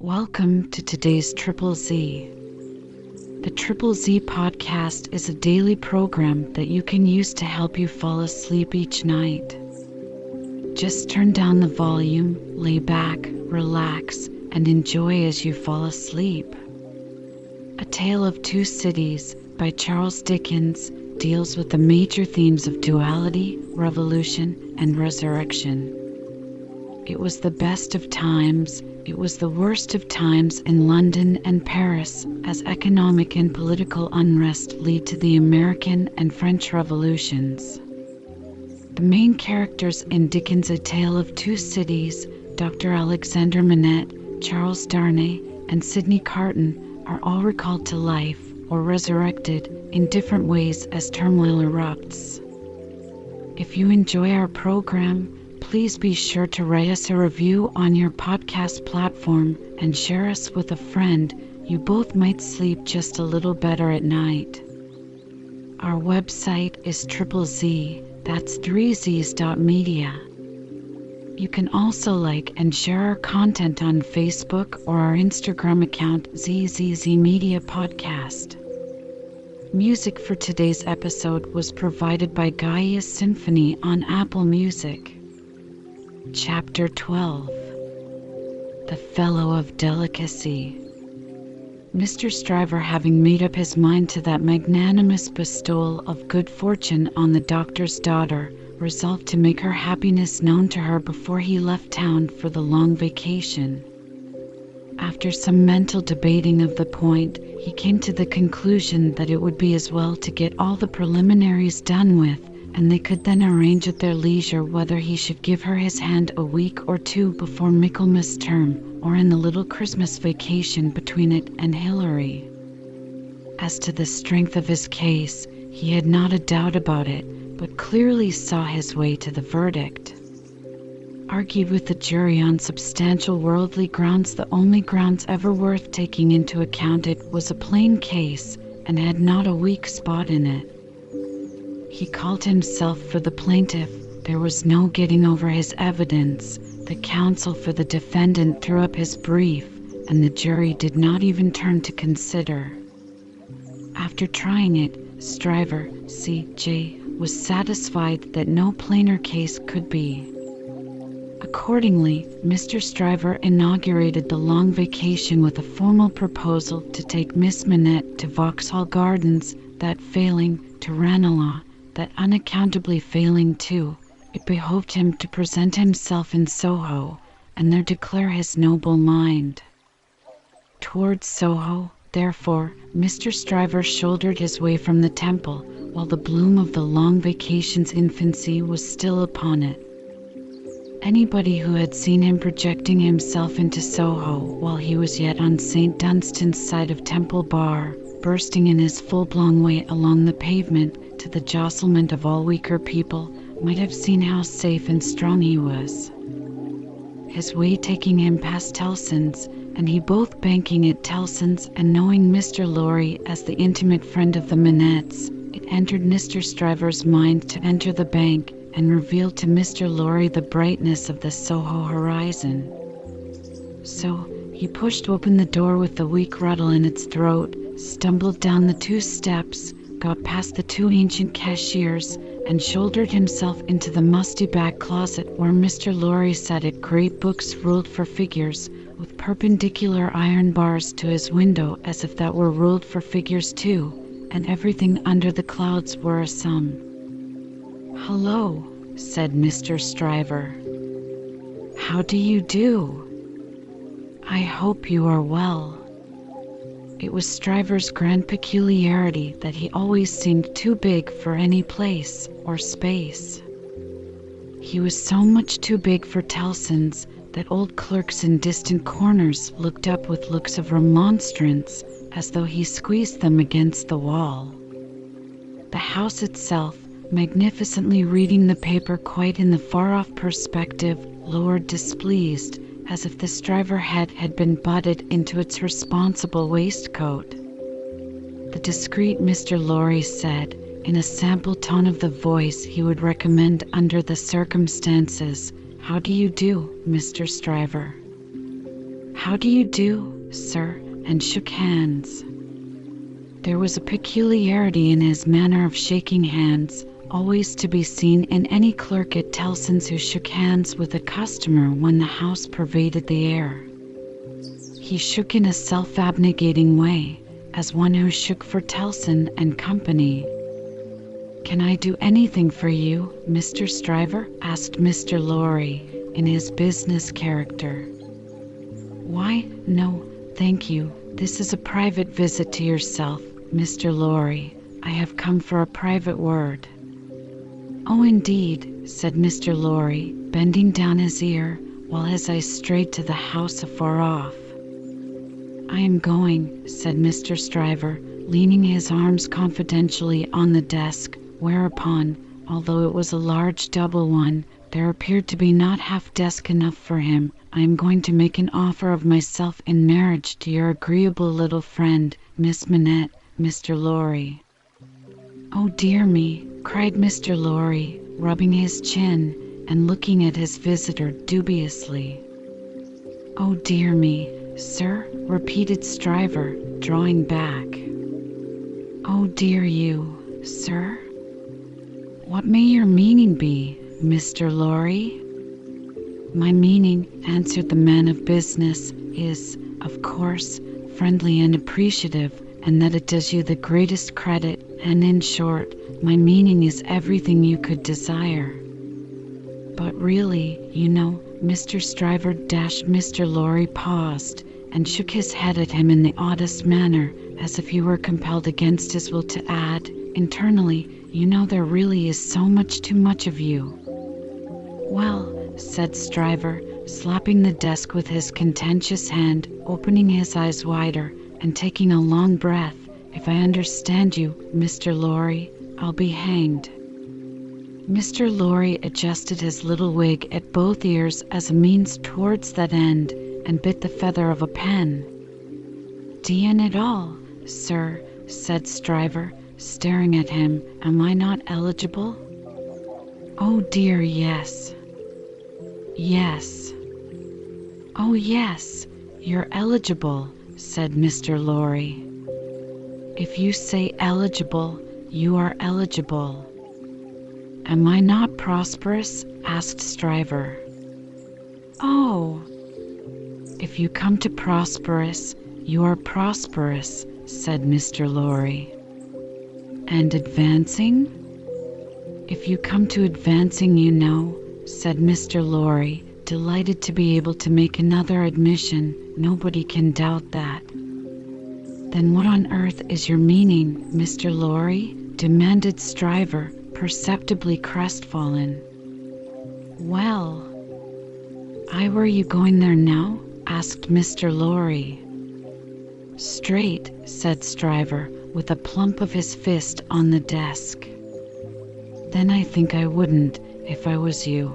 Welcome to today's Triple Z. The Triple Z podcast is a daily program that you can use to help you fall asleep each night. Just turn down the volume, lay back, relax, and enjoy as you fall asleep. A Tale of Two Cities by Charles Dickens deals with the major themes of duality, revolution, and resurrection. It was the best of times, it was the worst of times in London and Paris as economic and political unrest lead to the American and French revolutions. The main characters in Dickens' A Tale of Two Cities, Dr. Alexandre Manette, Charles Darnay, and Sydney Carton, are all recalled to life or resurrected in different ways as turmoil erupts. If you enjoy our program, please be sure to write us a review on your podcast platform and share us with a friend. You both might sleep just a little better at night. Our website is Z, that's 3z's.media. You can also like and share our content on Facebook or our Instagram account ZZZ Media Podcast. Music for today's episode was provided by Gaia Symphony on Apple Music. Chapter 12. The Fellow of Delicacy. Mr. Stryver, having made up his mind to that magnanimous bestowal of good fortune on the doctor's daughter, resolved to make her happiness known to her before he left town for the long vacation. After some mental debating of the point, he came to the conclusion that it would be as well to get all the preliminaries done with, and they could then arrange at their leisure whether he should give her his hand a week or two before Michaelmas term, or in the little Christmas vacation between it and Hilary. As to the strength of his case, he had not a doubt about it, but clearly saw his way to the verdict. Argued with the jury on substantial worldly grounds, the only grounds ever worth taking into account, it was a plain case, and had not a weak spot in it. He called himself for the plaintiff. There was no getting over his evidence. The counsel for the defendant threw up his brief, and the jury did not even turn to consider. After trying it, Stryver, C.J., was satisfied that no plainer case could be. Accordingly, Mr. Stryver inaugurated the long vacation with a formal proposal to take Miss Manette to Vauxhall Gardens, that failing, to Ranelagh, that unaccountably failing too, it behoved him to present himself in Soho, and there declare his noble mind. Towards Soho, therefore, Mr. Stryver shouldered his way from the Temple, while the bloom of the long vacation's infancy was still upon it. Anybody who had seen him projecting himself into Soho while he was yet on St. Dunstan's side of Temple Bar, bursting in his full-blown way along the pavement to the jostlement of all weaker people, might have seen how safe and strong he was. His way taking him past Tellson's, and he both banking at Tellson's and knowing Mr. Lorry as the intimate friend of the Manettes, it entered Mr. Stryver's mind to enter the bank and revealed to Mr. Lorry the brightness of the Soho horizon. So he pushed open the door with the weak rattle in its throat, stumbled down the 2 steps, got past the 2 ancient cashiers, and shouldered himself into the musty back closet where Mr. Lorry sat at great books ruled for figures, with perpendicular iron bars to his window as if that were ruled for figures too, and everything under the clouds were a sum. "Hello," said Mr. Stryver. "How do you do? I hope you are well." It was Stryver's grand peculiarity that he always seemed too big for any place or space. He was so much too big for Tellson's that old clerks in distant corners looked up with looks of remonstrance, as though he squeezed them against the wall. The house itself, magnificently reading the paper quite in the far-off perspective, lowered displeased, as if the Stryver head had been butted into its responsible waistcoat. The discreet Mr. Lorry said, in a sample tone of the voice he would recommend under the circumstances, "How do you do, Mr. Stryver?" "How do you do, sir?" and shook hands. There was a peculiarity in his manner of shaking hands, always to be seen in any clerk at Tellson's who shook hands with a customer when the house pervaded the air. He shook in a self-abnegating way, as one who shook for Tellson and Company. "Can I do anything for you, Mr. Stryver?" asked Mr. Lorry, in his business character. "Why, no, thank you. This is a private visit to yourself, Mr. Lorry. I have come for a private word." "Oh, indeed," said Mr. Lorry, bending down his ear, while his eyes strayed to the house afar off. "I am going," said Mr. Stryver, leaning his arms confidentially on the desk, whereupon, although it was a large double one, there appeared to be not half desk enough for him. "I am going to make an offer of myself in marriage to your agreeable little friend, Miss Manette, Mr. Lorry." "Oh, dear me!" cried Mr. Lorry, rubbing his chin and looking at his visitor dubiously. "Oh, dear me, sir," repeated Stryver, drawing back. "Oh, dear you, sir? What may your meaning be, Mr. Lorry?" "My meaning," answered the man of business, "is, of course, friendly and appreciative, and that it does you the greatest credit, and in short, my meaning is everything you could desire. But really, you know, Mr. Stryver Mr. Lorry paused, and shook his head at him in the oddest manner, as if he were compelled against his will to add, internally, "You know there really is so much too much of you." "Well," said Stryver, slapping the desk with his contentious hand, opening his eyes wider, and taking a long breath, "if I understand you, Mr. Lorry, I'll be hanged." Mr. Lorry adjusted his little wig at both ears as a means towards that end, and bit the feather of a pen. "D'ye at all, sir?" said Stryver, staring at him. "Am I not eligible?" "Oh dear, yes. Yes. Oh yes, you're eligible," said Mr. Lorry. "If you say eligible, you are eligible." "Am I not prosperous?" asked Stryver. "Oh, if you come to prosperous, you are prosperous," said Mr. Lorry. "And advancing?" "If you come to advancing, you know," said Mr. Lorry, delighted to be able to make another admission. "Nobody can doubt that." "Then what on earth is your meaning, Mr. Lorry?" demanded Stryver, perceptibly crestfallen. "Well, were you going there now?" asked Mr. Lorry. "Straight," said Stryver, with a plump of his fist on the desk. "Then I think I wouldn't, if I was you."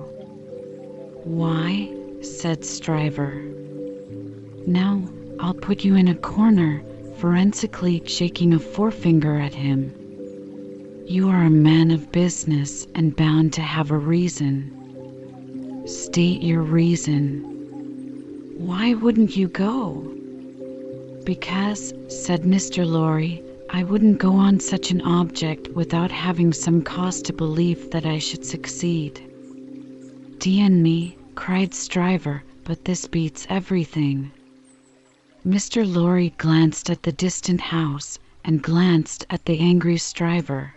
"Why?" said Stryver. "Now, I'll put you in a corner," forensically shaking a forefinger at him. "You are a man of business and bound to have a reason. State your reason." "Why wouldn't you go?" "Because," said Mr. Lorry, "I wouldn't go on such an object without having some cause to believe that I should succeed." "D-n me," cried Stryver, "but this beats everything." Mr. Lorry glanced at the distant house, and glanced at the angry Stryver.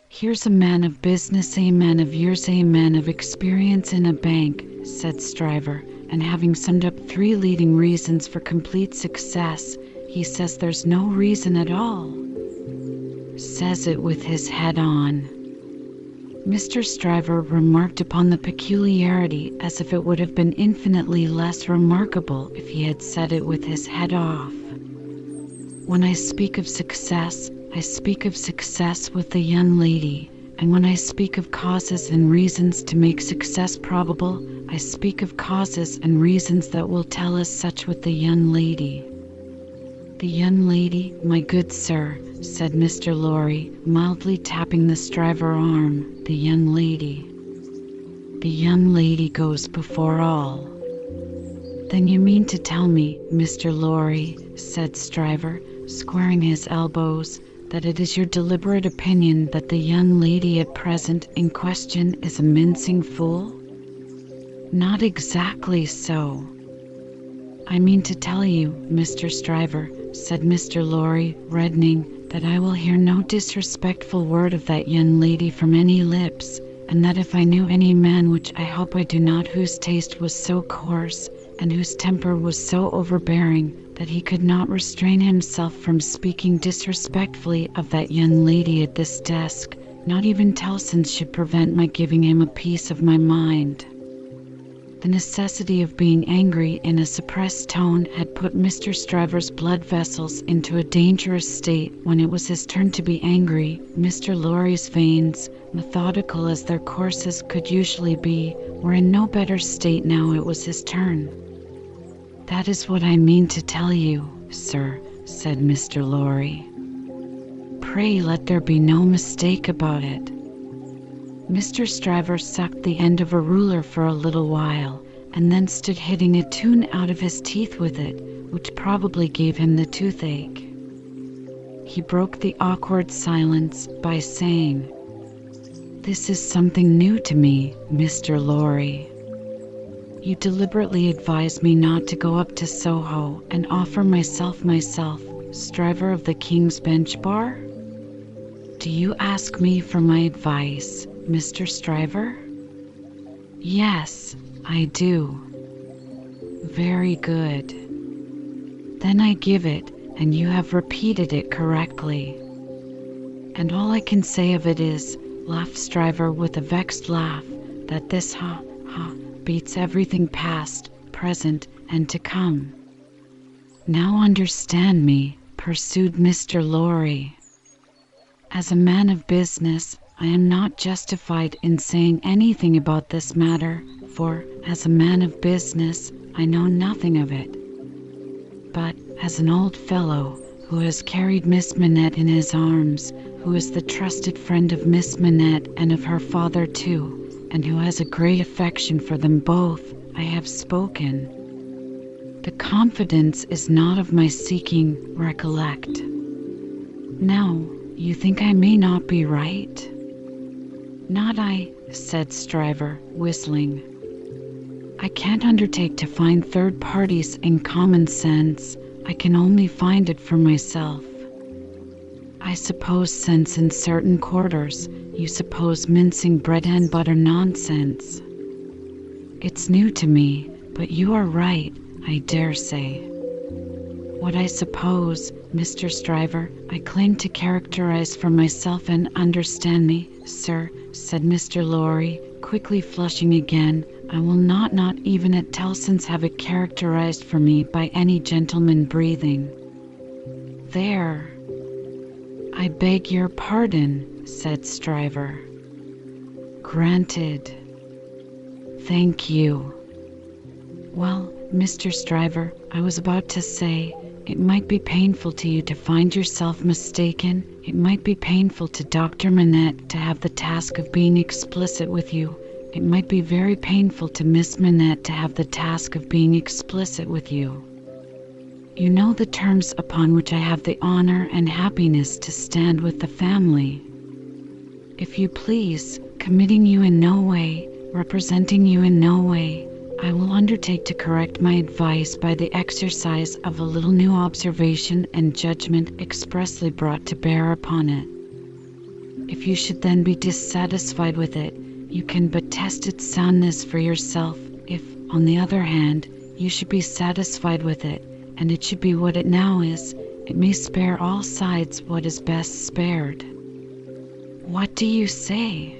"Here's a man of business, a man of years, a man of experience in a bank," said Stryver, "and having summed up 3 leading reasons for complete success, he says there's no reason at all. Says it with his head on." Mr. Stryver remarked upon the peculiarity as if it would have been infinitely less remarkable if he had said it with his head off. "When I speak of success, I speak of success with the young lady, and when I speak of causes and reasons to make success probable, I speak of causes and reasons that will tell us such with the young lady." "The young lady, my good sir," said Mr. Lorry, mildly tapping the Stryver arm, "the young lady. The young lady goes before all." Then you mean to tell me, Mr. Lorry, said Stryver, squaring his elbows, that it is your deliberate opinion that the young lady at present in question is a mincing fool? Not exactly so. I mean to tell you, Mr. Stryver, said Mr. Lorry, reddening, that I will hear no disrespectful word of that young lady from any lips, and that if I knew any man, which I hope I do not, whose taste was so coarse, and whose temper was so overbearing, that he could not restrain himself from speaking disrespectfully of that young lady at this desk, not even Tellson's should prevent my giving him a piece of my mind. The necessity of being angry in a suppressed tone had put Mr. Stryver's blood vessels into a dangerous state. When it was his turn to be angry, Mr. Lorry's veins, methodical as their courses could usually be, were in no better state now it was his turn. That is what I mean to tell you, sir, said Mr. Lorry. Pray let there be no mistake about it. Mr. Stryver sucked the end of a ruler for a little while, and then stood hitting a tune out of his teeth with it, which probably gave him the toothache. He broke the awkward silence by saying, "This is something new to me, Mr. Lorry. You deliberately advised me not to go up to Soho and offer myself, Stryver of the King's Bench Bar? Do you ask me for my advice, Mr. Stryver?" "Yes, I do." "Very good. Then I give it, and you have repeated it correctly. And all I can say of it is," laughed Stryver with a vexed laugh, "that this beats everything past, present, and to come." "Now understand me," pursued Mr. Lorry. "As a man of business, I am not justified in saying anything about this matter, for, as a man of business, I know nothing of it. But, as an old fellow who has carried Miss Manette in his arms, who is the trusted friend of Miss Manette and of her father too, and who has a great affection for them both, I have spoken. The confidence is not of my seeking, recollect. Now, you think I may not be right?" "Not I," said Stryver, whistling. "I can't undertake to find third parties in common sense. I can only find it for myself. I suppose sense in certain quarters. You suppose mincing bread and butter nonsense. It's new to me, but you are right, I dare say. What I suppose, Mr. Stryver, I claim to characterize for myself, and understand me, sir," said Mr. Lorry, quickly flushing again. "I will not even at Tellson's have it characterized for me by any gentleman breathing. There." "I beg your pardon," said Stryver. "Granted. Thank you. Well, Mr. Stryver, I was about to say, it might be painful to you to find yourself mistaken. It might be painful to Dr. Manette to have the task of being explicit with you. It might be very painful to Miss Manette to have the task of being explicit with you. You know the terms upon which I have the honor and happiness to stand with the family. If you please, committing you in no way, representing you in no way, I will undertake to correct my advice by the exercise of a little new observation and judgment expressly brought to bear upon it. If you should then be dissatisfied with it, you can but test its soundness for yourself. If, on the other hand, you should be satisfied with it, and it should be what it now is, it may spare all sides what is best spared. What do you say?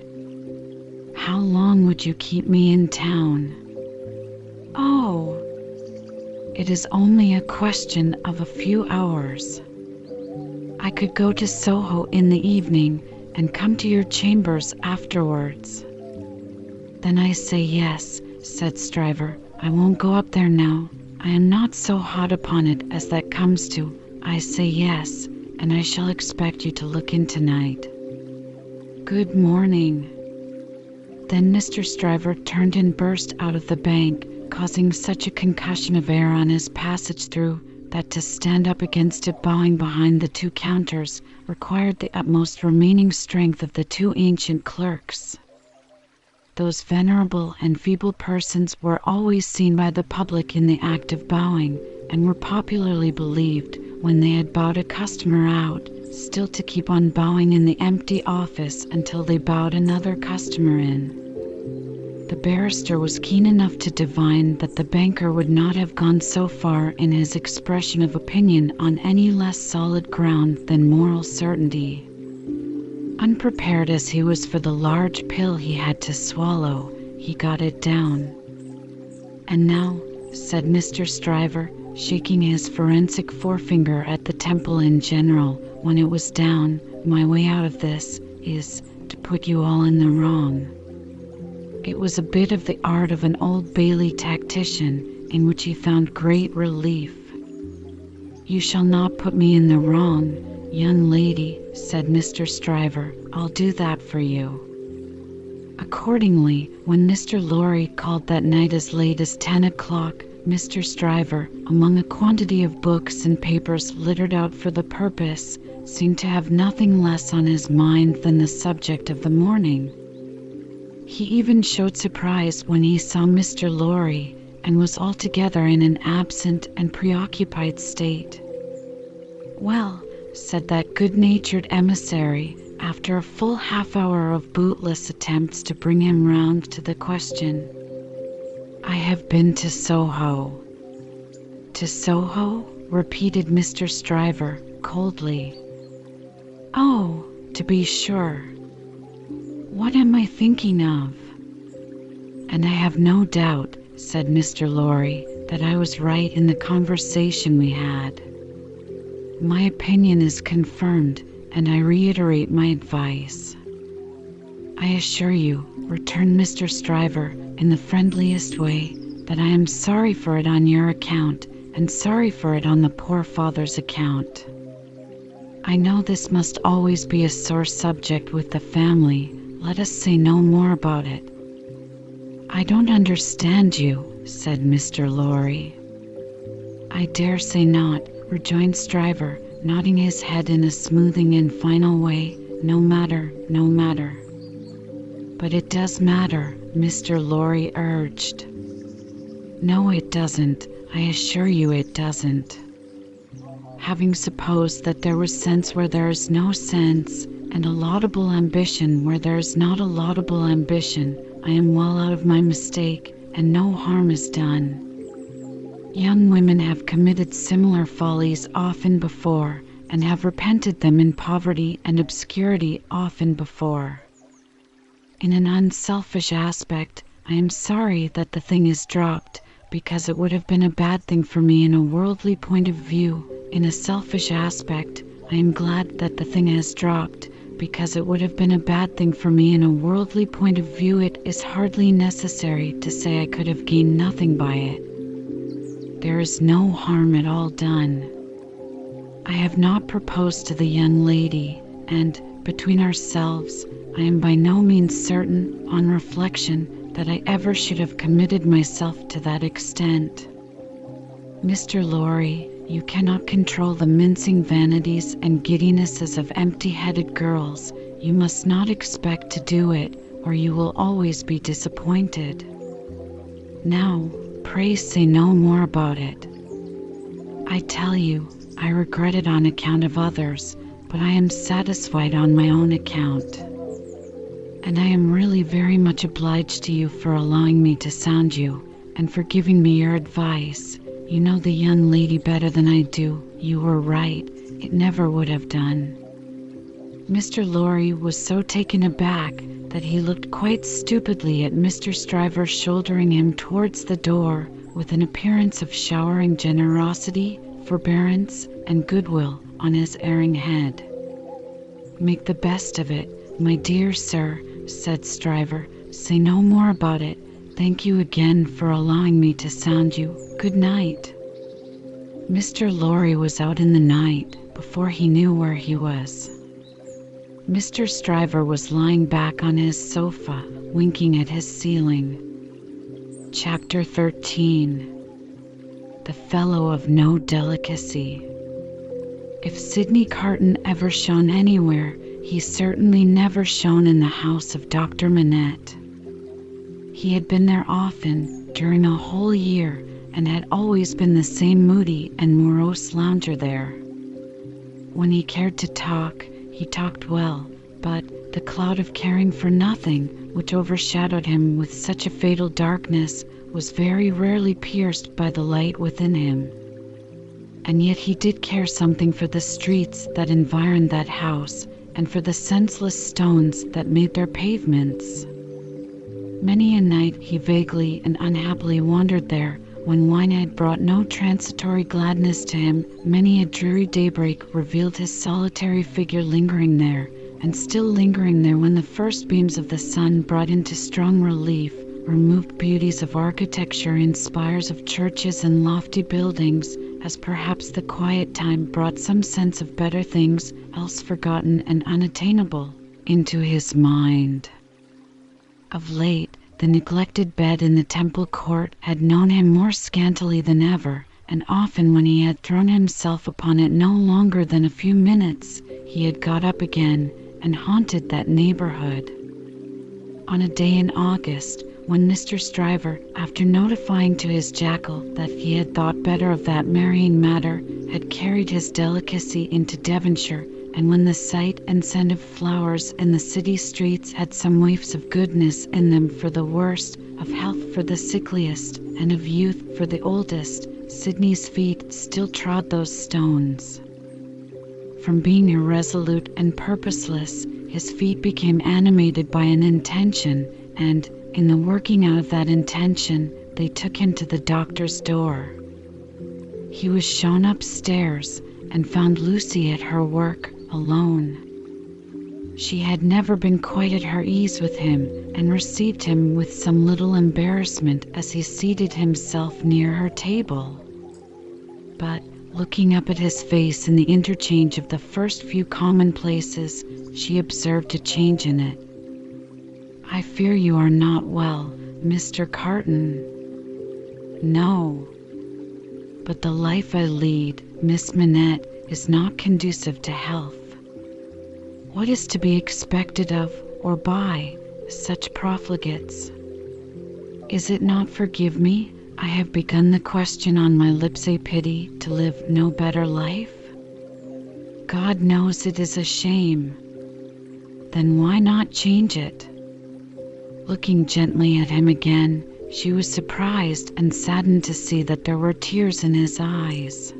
How long would you keep me in town?" "Oh, it is only a question of a few hours. I could go to Soho in the evening and come to your chambers afterwards." "Then I say yes," said Stryver. "I won't go up there now. I am not so hot upon it as that comes to. I say yes, and I shall expect you to look in tonight. Good morning." Then Mr. Stryver turned and burst out of the bank, causing such a concussion of air on his passage through that to stand up against it bowing behind the two counters required the utmost remaining strength of the two ancient clerks. Those venerable and feeble persons were always seen by the public in the act of bowing, and were popularly believed, when they had bowed a customer out, still to keep on bowing in the empty office until they bowed another customer in. The barrister was keen enough to divine that the banker would not have gone so far in his expression of opinion on any less solid ground than moral certainty. Unprepared as he was for the large pill he had to swallow, he got it down. "And now," said Mr. Stryver, shaking his forensic forefinger at the temple in general, when it was down, "my way out of this is to put you all in the wrong." It was a bit of the art of an Old Bailey tactician, in which he found great relief. "You shall not put me in the wrong, young lady," said Mr. Stryver. "I'll do that for you." Accordingly, when Mr. Lorry called that night as late as 10 o'clock, Mr. Stryver, among a quantity of books and papers littered out for the purpose, seemed to have nothing less on his mind than the subject of the morning. He even showed surprise when he saw Mr. Lorry, and was altogether in an absent and preoccupied state. "Well," said that good-natured emissary, after a full half-hour of bootless attempts to bring him round to the question, "I have been to Soho." "To Soho?" repeated Mr. Stryver, coldly. "Oh, to be sure. What am I thinking of?" "And I have no doubt," said Mr. Lorry, "that I was right in the conversation we had. My opinion is confirmed, and I reiterate my advice." "I assure you," returned Mr. Stryver, in the friendliest way, "that I am sorry for it on your account, and sorry for it on the poor father's account. I know this must always be a sore subject with the family. Let us say no more about it." "I don't understand you," said Mr. Lorry. "I dare say not," rejoined Stryver, nodding his head in a smoothing and final way. "No matter, no matter." "But it does matter," Mr. Lorry urged. "No, it doesn't. I assure you it doesn't. Having supposed that there was sense where there is no sense, and a laudable ambition where there is not a laudable ambition, I am well out of my mistake, and no harm is done. Young women have committed similar follies often before, and have repented them in poverty and obscurity often before. In an unselfish aspect, I am sorry that the thing is dropped, because it would have been a bad thing for me in a worldly point of view. In a selfish aspect, I am glad that the thing has dropped, because it would have been a bad thing for me in a worldly point of view. It is hardly necessary to say I could have gained nothing by it. There is no harm at all done. I have not proposed to the young lady, and, between ourselves, I am by no means certain, on reflection, that I ever should have committed myself to that extent. Mr. Lorry, you cannot control the mincing vanities and giddinesses of empty-headed girls. You must not expect to do it, or you will always be disappointed. Now, pray say no more about it. I tell you, I regret it on account of others, but I am satisfied on my own account. And I am really very much obliged to you for allowing me to sound you, and for giving me your advice. You know the young lady better than I do. You were right. It never would have done." Mr. Lorry was so taken aback that he looked quite stupidly at Mr. Stryver, shouldering him towards the door with an appearance of showering generosity, forbearance, and goodwill on his erring head. "Make the best of it, my dear sir," said Stryver. "Say no more about it. Thank you again for allowing me to sound you. Good night." Mr. Lorry was out in the night before he knew where he was. Mr. Stryver was lying back on his sofa, winking at his ceiling. Chapter 13. The Fellow of No Delicacy. If Sydney Carton ever shone anywhere, he certainly never shone in the house of Dr. Manette. He had been there often, during a whole year, and had always been the same moody and morose lounger there. When he cared to talk, he talked well, but the cloud of caring for nothing, which overshadowed him with such a fatal darkness, was very rarely pierced by the light within him. And yet he did care something for the streets that environed that house, and for the senseless stones that made their pavements. Many a night he vaguely and unhappily wandered there, when wine had brought no transitory gladness to him. Many a dreary daybreak revealed his solitary figure lingering there, and still lingering there when the first beams of the sun brought into strong relief removed beauties of architecture in spires of churches and lofty buildings, as perhaps the quiet time brought some sense of better things, else forgotten and unattainable, into his mind. Of late, the neglected bed in the temple court had known him more scantily than ever, and often when he had thrown himself upon it no longer than a few minutes, he had got up again and haunted that neighborhood. On a day in August, when Mr. Stryver, after notifying to his jackal that he had thought better of that marrying matter, had carried his delicacy into Devonshire, and when the sight and scent of flowers in the city streets had some waifs of goodness in them for the worst, of health for the sickliest, and of youth for the oldest, Sydney's feet still trod those stones. From being irresolute and purposeless, his feet became animated by an intention, and, in the working out of that intention, they took him to the doctor's door. He was shown upstairs, and found Lucy at her work, alone. She had never been quite at her ease with him, and received him with some little embarrassment as he seated himself near her table. But, looking up at his face in the interchange of the first few commonplaces, she observed a change in it. "I fear you are not well, Mr. Carton." "No. But the life I lead, Miss Manette, is not conducive to health. What is to be expected of, or by, such profligates? Is it not, forgive me, I have begun the question on my lips, a pity to live no better life? God knows it is a shame. Then why not change it?" Looking gently at him again, she was surprised and saddened to see that there were tears in his eyes.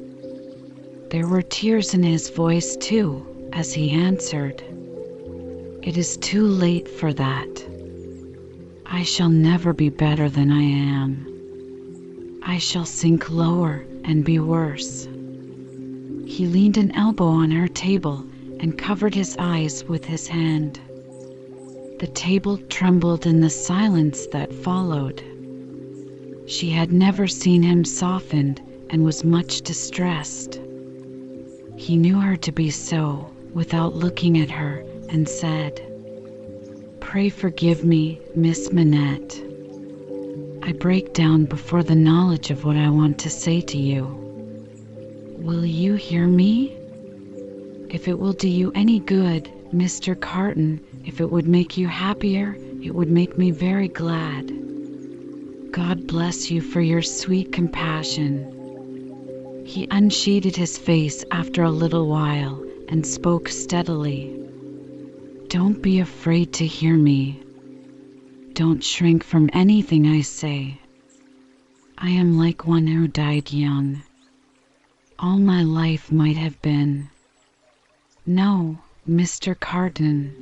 There were tears in his voice, too, as he answered, "It is too late for that. I shall never be better than I am. I shall sink lower and be worse." He leaned an elbow on her table and covered his eyes with his hand. The table trembled in the silence that followed. She had never seen him softened, and was much distressed. He knew her to be so, without looking at her, and said, "Pray forgive me, Miss Manette. I break down before the knowledge of what I want to say to you. Will you hear me? If it will do you any good, Mr. Carton, if it would make you happier, it would make me very glad. God bless you for your sweet compassion." He unshaded his face after a little while, and spoke steadily. "Don't be afraid to hear me. Don't shrink from anything I say. I am like one who died young. All my life might have been. No, Mr. Carton.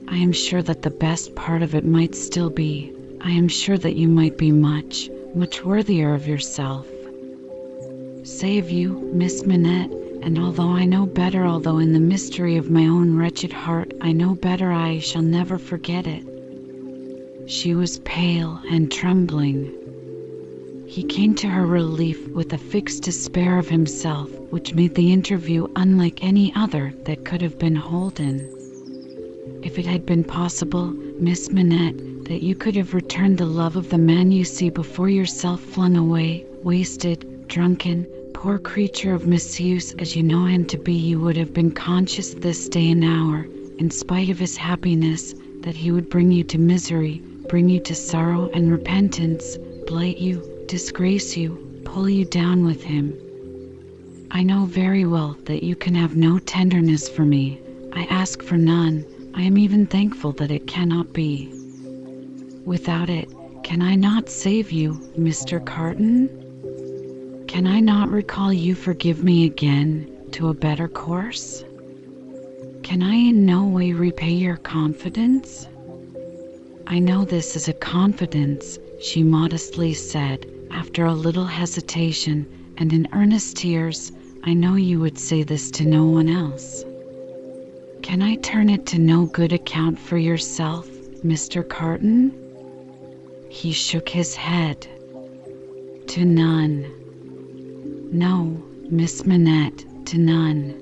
I am sure that the best part of it might still be. I am sure that you might be much, much worthier of yourself. Save you, Miss Manette, and although I know better, although in the mystery of my own wretched heart I know better, I shall never forget it." She was pale and trembling. He came to her relief with a fixed despair of himself, which made the interview unlike any other that could have been holden. If it had been possible, Miss Manette, that you could have returned the love of the man you see before yourself, flung away, wasted, drunken, poor creature of misuse as you know him to be. You would have been conscious this day and hour, in spite of his happiness, that he would bring you to misery, bring you to sorrow and repentance, blight you, disgrace you, pull you down with him. I know very well that you can have no tenderness for me. I ask for none. I am even thankful that it cannot be. Without it, can I not save you, Mr. Carton? Can I not recall you, forgive me again, to a better course? Can I in no way repay your confidence? I know this is a confidence, she modestly said, after a little hesitation, and in earnest tears. I know you would say this to no one else. Can I turn it to no good account for yourself, Mr. Carton? He shook his head. To none. No, Miss Manette, to none.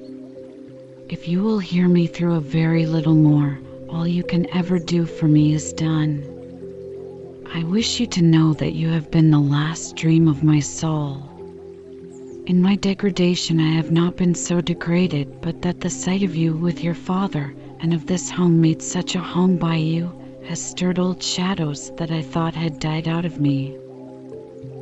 If you will hear me through a very little more, all you can ever do for me is done. I wish you to know that you have been the last dream of my soul. In my degradation I have not been so degraded, but that the sight of you with your father, and of this home made such a home by you, has stirred old shadows that I thought had died out of me.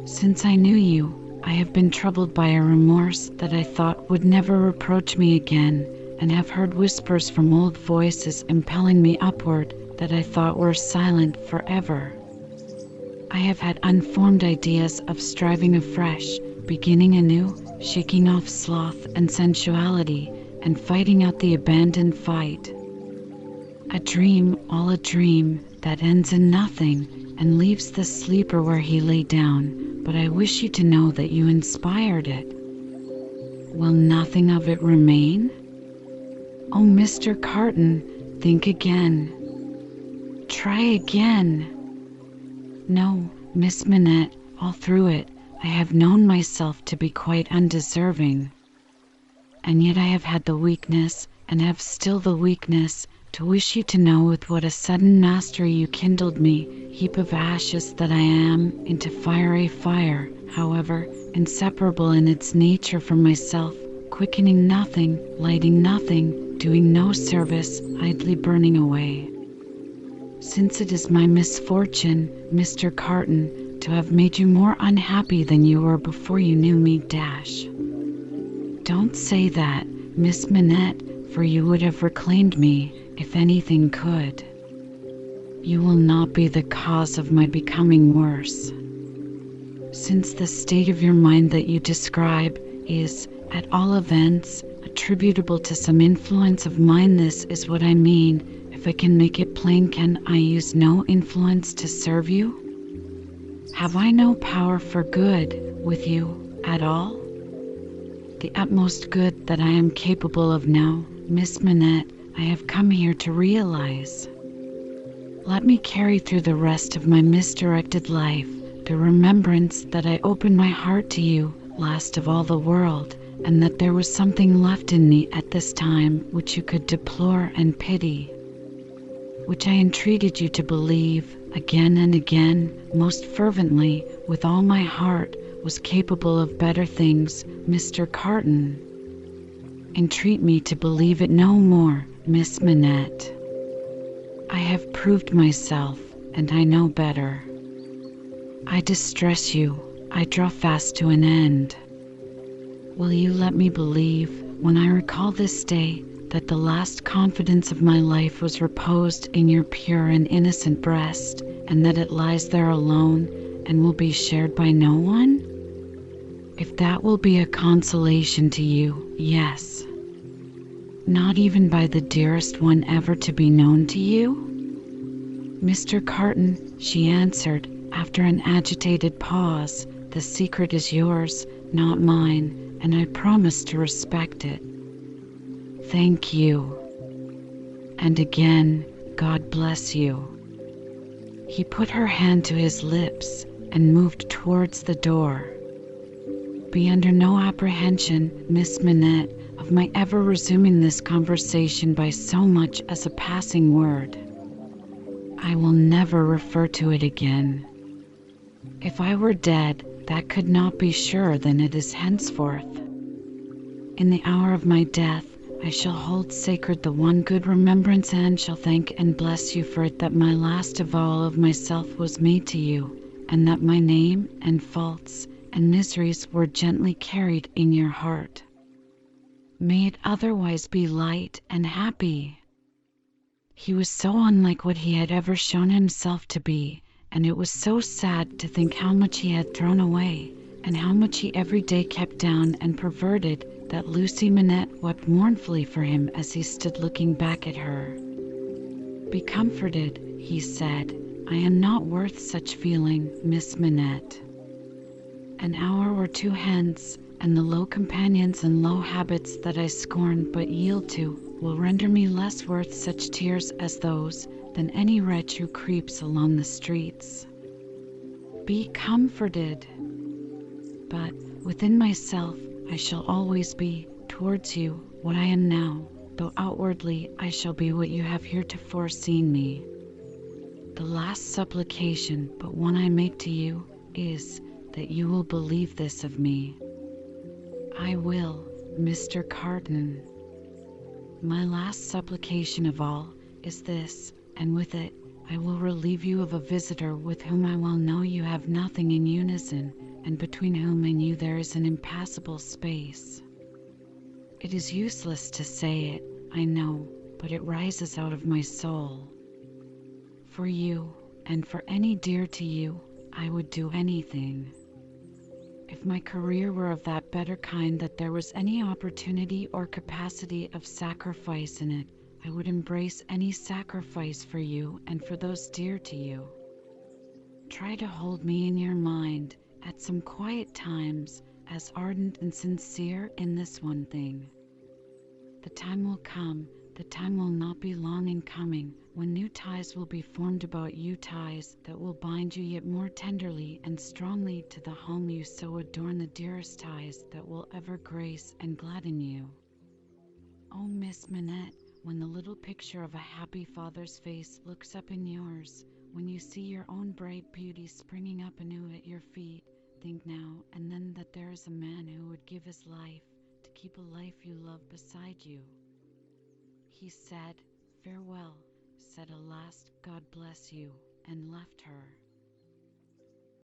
Since I knew you, I have been troubled by a remorse that I thought would never reproach me again, and have heard whispers from old voices impelling me upward that I thought were silent forever. I have had unformed ideas of striving afresh, beginning anew, shaking off sloth and sensuality, and fighting out the abandoned fight. A dream, all a dream, that ends in nothing, and leaves the sleeper where he lay down, but I wish you to know that you inspired it. Will nothing of it remain? Oh, Mr. Carton, think again. Try again. No, Miss Manette, all through it, I have known myself to be quite undeserving. And yet I have had the weakness, and have still the weakness, to wish you to know with what a sudden mastery you kindled me, heap of ashes that I am, into fiery fire, however, inseparable in its nature from myself, quickening nothing, lighting nothing, doing no service, idly burning away. Since it is my misfortune, Mr. Carton, to have made you more unhappy than you were before you knew me, Don't say that, Miss Manette, for you would have reclaimed me, if anything could. You will not be the cause of my becoming worse. Since the state of your mind that you describe is, at all events, attributable to some influence of mine, this is what I mean. If I can make it plain, can I use no influence to serve you? Have I no power for good with you at all? The utmost good that I am capable of now, Miss Manette, I have come here to realize. Let me carry through the rest of my misdirected life the remembrance that I opened my heart to you, last of all the world, and that there was something left in me at this time which you could deplore and pity, which I entreated you to believe, again and again, most fervently, with all my heart, was capable of better things, Mr. Carton. Entreat me to believe it no more, Miss Manette. I have proved myself, and I know better. I distress you, I draw fast to an end. Will you let me believe, when I recall this day, that the last confidence of my life was reposed in your pure and innocent breast, and that it lies there alone, and will be shared by no one? If that will be a consolation to you, yes. Not even by the dearest one ever to be known to you? Mr. Carton, she answered, after an agitated pause, the secret is yours, not mine, and I promise to respect it. Thank you. And again, God bless you. He put her hand to his lips and moved towards the door. Be under no apprehension, Miss Manette, of my ever resuming this conversation by so much as a passing word. I will never refer to it again. If I were dead, that could not be surer than it is henceforth. In the hour of my death, I shall hold sacred the one good remembrance and shall thank and bless you for it, that my last avowal of myself was made to you, and that my name and faults and miseries were gently carried in your heart. May it otherwise be light and happy. He was so unlike what he had ever shown himself to be, and it was so sad to think how much he had thrown away, and how much he every day kept down and perverted, that Lucy Manette wept mournfully for him as he stood looking back at her. "Be comforted," he said. "I am not worth such feeling, Miss Manette. An hour or two hence, and the low companions and low habits that I scorn but yield to will render me less worth such tears as those than any wretch who creeps along the streets. Be comforted. But within myself I shall always be, towards you, what I am now, though outwardly I shall be what you have heretofore seen me. The last supplication but one I make to you is, that you will believe this of me. I will, Mr. Carton. My last supplication of all is this, and with it I will relieve you of a visitor with whom I well know you have nothing in unison, and between whom and you there is an impassable space. It is useless to say it, I know, but it rises out of my soul. For you, and for any dear to you, I would do anything. If my career were of that better kind that there was any opportunity or capacity of sacrifice in it, I would embrace any sacrifice for you and for those dear to you. Try to hold me in your mind, at some quiet times, as ardent and sincere in this one thing. The time will come, the time will not be long in coming, when new ties will be formed about you, ties that will bind you yet more tenderly and strongly to the home you so adorn, the dearest ties that will ever grace and gladden you. Oh, Miss Manette, when the little picture of a happy father's face looks up in yours, when you see your own bright beauty springing up anew at your feet, think now and then that there is a man who would give his life to keep a life you love beside you. He said, "Farewell," said a last "God bless you," and left her.